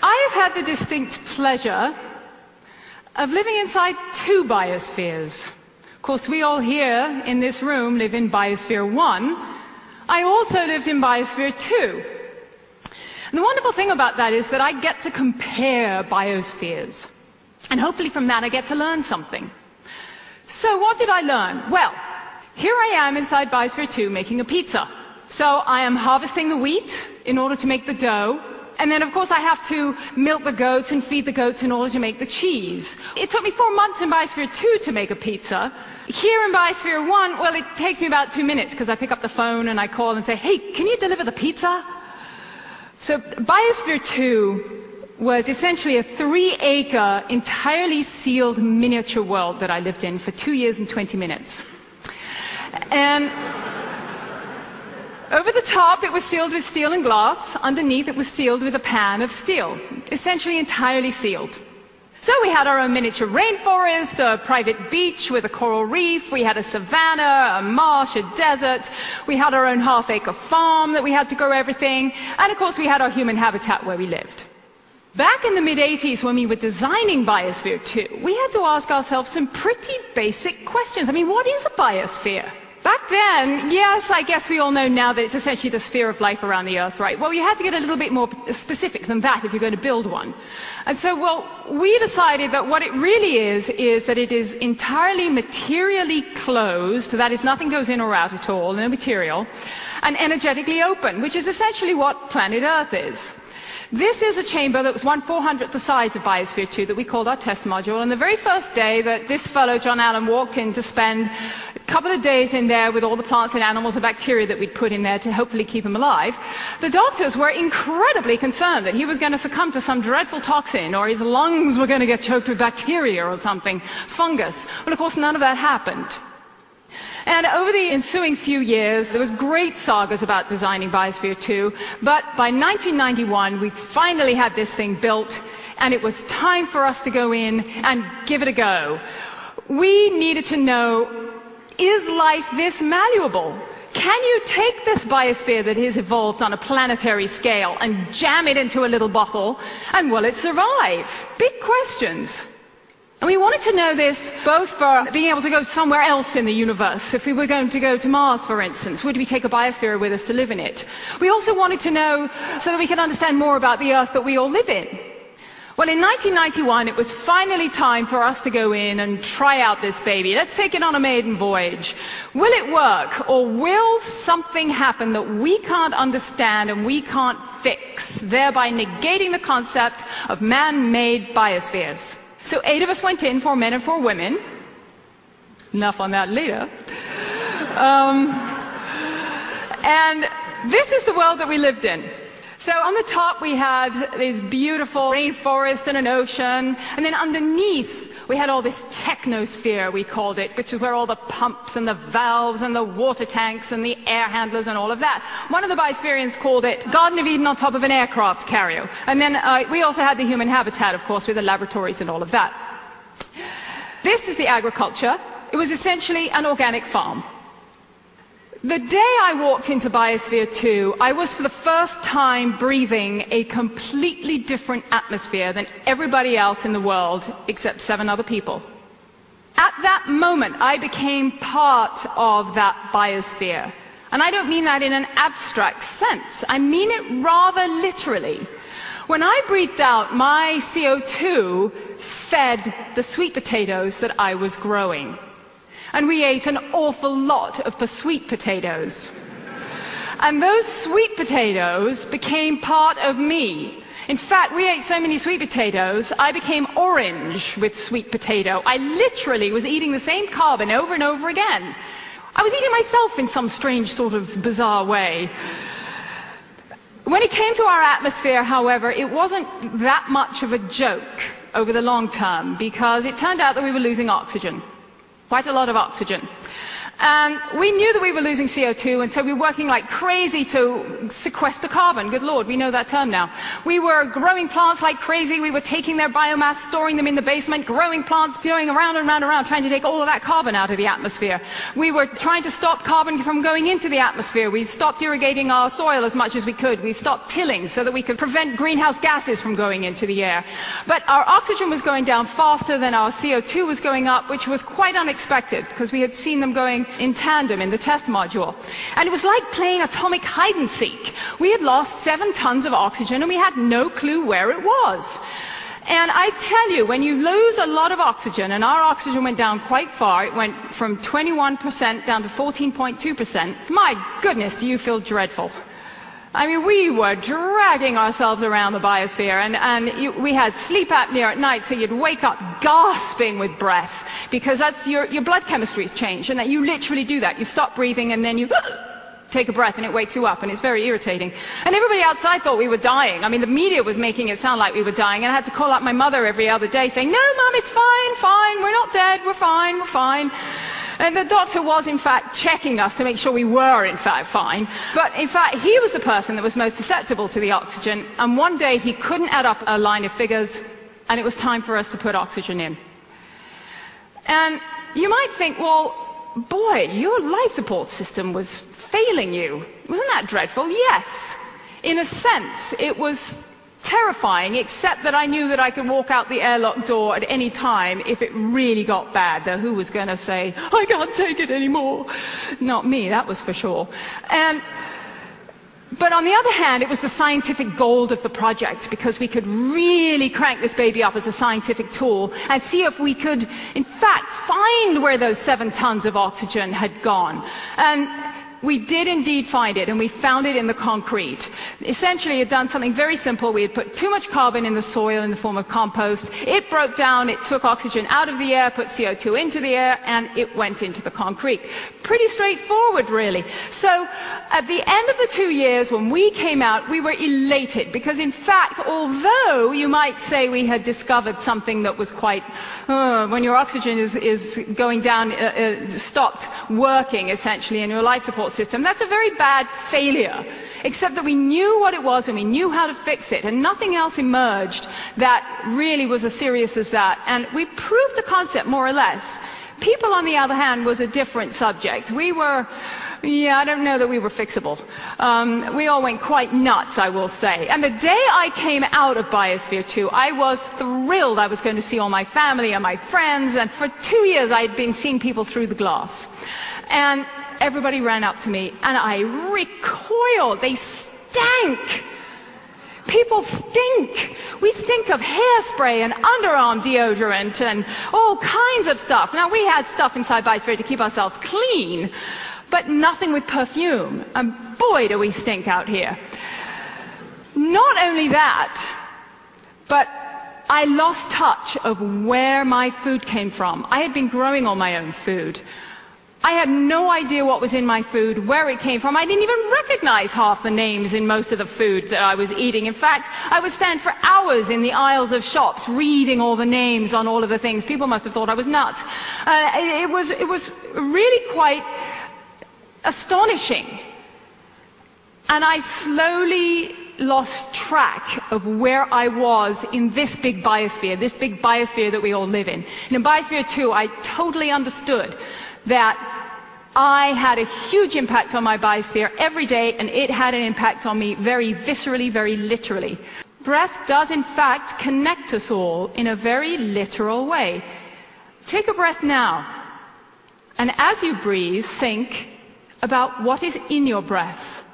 I have had the distinct pleasure of living inside two biospheres. Of course, we all here in this room live in Biosphere 1. I also lived in Biosphere 2. And the wonderful thing about that is that I get to compare biospheres. And hopefully from that I get to learn something. So what did I learn? Well, here I am inside Biosphere 2 making a pizza. So I am harvesting the wheat in order to make the dough. And then, of course, I have to milk the goats and feed the goats in order to make the cheese. It took me 4 months in Biosphere 2 to make a pizza. Here in Biosphere 1, well, it takes me about 2 minutes because I pick up the phone and I call and say, hey, can you deliver the pizza? So Biosphere 2 was essentially a 3-acre, entirely sealed miniature world that I lived in for 2 years and 20 minutes. And over the top, it was sealed with steel and glass. Underneath, it was sealed with a pan of steel, essentially entirely sealed. So we had our own miniature rainforest, a private beach with a coral reef. We had a savanna, a marsh, a desert. We had our own half-acre farm that we had to grow everything. And, of course, we had our human habitat where we lived. Back in the mid-'80s, when we were designing Biosphere 2, we had to ask ourselves some pretty basic questions. I mean, what is a biosphere? Back then, yes, I guess we all know now that it's essentially the sphere of life around the Earth, right? Well, you had to get a little bit more specific than that if you're going to build one. And so, well, we decided that what it really is that it is entirely materially closed, that is, nothing goes in or out at all, no material, and energetically open, which is essentially what planet Earth is. This is a chamber that was 1/400th the size of Biosphere 2 that we called our test module. And the very first day that this fellow, John Allen, walked in to spend a couple of days in there with all the plants and animals and bacteria that we'd put in there to hopefully keep him alive, the doctors were incredibly concerned that he was going to succumb to some dreadful toxin or his lungs were going to get choked with bacteria or something, fungus. Well, of course, none of that happened. And over the ensuing few years, there was great sagas about designing Biosphere 2, but by 1991, we finally had this thing built, and it was time for us to go in and give it a go. We needed to know, is life this malleable? Can you take this biosphere that has evolved on a planetary scale and jam it into a little bottle, and will it survive? Big questions. And we wanted to know this both for being able to go somewhere else in the universe. If we were going to go to Mars, for instance, would we take a biosphere with us to live in it? We also wanted to know so that we could understand more about the Earth that we all live in. Well, in 1991, it was finally time for us to go in and try out this baby. Let's take it on a maiden voyage. Will it work, or will something happen that we can't understand and we can't fix, thereby negating the concept of man-made biospheres? So 8 of us went in, 4 men and 4 women. Enough on that later. And this is the world that we lived in. So on the top we had this beautiful rainforest and an ocean, and then underneath we had all this technosphere, we called it, which is where all the pumps and the valves and the water tanks and the air handlers and all of that. One of the biospherians called it Garden of Eden on top of an aircraft carrier. And then we also had the human habitat, of course, with the laboratories and all of that. This is the agriculture. It was essentially an organic farm. The day I walked into Biosphere 2, I was for the first time breathing a completely different atmosphere than everybody else in the world, except 7 other people. At that moment, I became part of that biosphere. And I don't mean that in an abstract sense. I mean it rather literally. When I breathed out, my CO2 fed the sweet potatoes that I was growing. And we ate an awful lot of sweet potatoes. And those sweet potatoes became part of me. In fact, we ate so many sweet potatoes, I became orange with sweet potato. I literally was eating the same carbon over and over again. I was eating myself in some strange sort of bizarre way. When it came to our atmosphere, however, it wasn't that much of a joke over the long term, because it turned out that we were losing oxygen. Quite a lot of oxygen. And we knew that we were losing CO2, and so we were working like crazy to sequester carbon. Good Lord, we know that term now. We were growing plants like crazy. We were taking their biomass, storing them in the basement, growing plants, going around and round and round, trying to take all of that carbon out of the atmosphere. We were trying to stop carbon from going into the atmosphere. We stopped irrigating our soil as much as we could. We stopped tilling so that we could prevent greenhouse gases from going into the air. But our oxygen was going down faster than our CO2 was going up, which was quite unexpected, because we had seen them going in tandem in the test module. And it was like playing atomic hide-and-seek. We had lost 7 tons of oxygen and we had no clue where it was. And I tell you, when you lose a lot of oxygen, and our oxygen went down quite far, it went from 21% down to 14.2%, my goodness, do you feel dreadful. I mean, we were dragging ourselves around the biosphere, and we had sleep apnea at night, so you'd wake up gasping with breath, because that's your blood chemistry's changed, and that you literally do that. You stop breathing, and then you take a breath, and it wakes you up, and it's very irritating. And everybody outside thought we were dying. I mean, the media was making it sound like we were dying, and I had to call up my mother every other day saying, "No, Mum, it's fine, we're not dead, we're fine. And the doctor was, in fact, checking us to make sure we were, in fact, fine. But, in fact, he was the person that was most susceptible to the oxygen. And one day he couldn't add up a line of figures, and it was time for us to put oxygen in. And you might think, well, boy, your life support system was failing you. Wasn't that dreadful? Yes. In a sense, it was terrifying, except that I knew that I could walk out the airlock door at any time if it really got bad. Though who was going to say, "I can't take it anymore"? Not me, that was for sure. But on the other hand, it was the scientific gold of the project, because we could really crank this baby up as a scientific tool and see if we could, in fact, find where those 7 tons of oxygen had gone. And we did indeed find it, and we found it in the concrete. Essentially, it had done something very simple. We had put too much carbon in the soil in the form of compost. It broke down, it took oxygen out of the air, put CO2 into the air, and it went into the concrete. Pretty straightforward, really. So, at the end of the 2 years, when we came out, we were elated, because in fact, although you might say we had discovered something that was quite, when your oxygen is going down, stopped working, essentially, in your life support system, that's a very bad failure, except that we knew what it was and we knew how to fix it, and nothing else emerged that really was as serious as that. And we proved the concept, more or less. People, on the other hand, was a different subject. We were, I don't know that we were fixable. We all went quite nuts, I will say. And the day I came out of Biosphere 2, I was thrilled I was going to see all my family and my friends, and for 2 years I had been seeing people through the glass. And everybody ran up to me, and I recoiled. They stank. People stink. We stink of hairspray and underarm deodorant and all kinds of stuff. Now, we had stuff inside Biosphere to keep ourselves clean, but nothing with perfume. And boy, do we stink out here. Not only that, but I lost touch of where my food came from. I had been growing all my own food. I had no idea what was in my food, where it came from. I didn't even recognize half the names in most of the food that I was eating. In fact, I would stand for hours in the aisles of shops reading all the names on all of the things. People must have thought I was nuts. It was really quite astonishing. And I slowly lost track of where I was in this big biosphere that we all live in. And in Biosphere 2, I totally understood that I had a huge impact on my biosphere every day, and it had an impact on me very viscerally, very literally. Breath does, in fact, connect us all in a very literal way. Take a breath now, and as you breathe, think about what is in your breath.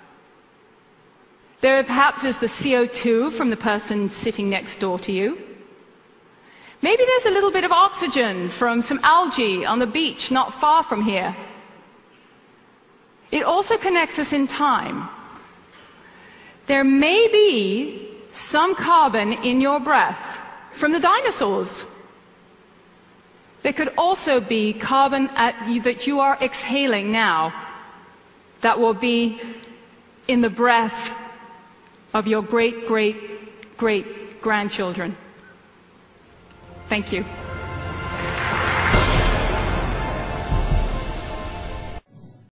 There perhaps is the CO2 from the person sitting next door to you. Maybe there's a little bit of oxygen from some algae on the beach not far from here. It also connects us in time. There may be some carbon in your breath from the dinosaurs. There could also be carbon that you are exhaling now that will be in the breath of your great-great-great-grandchildren. Thank you.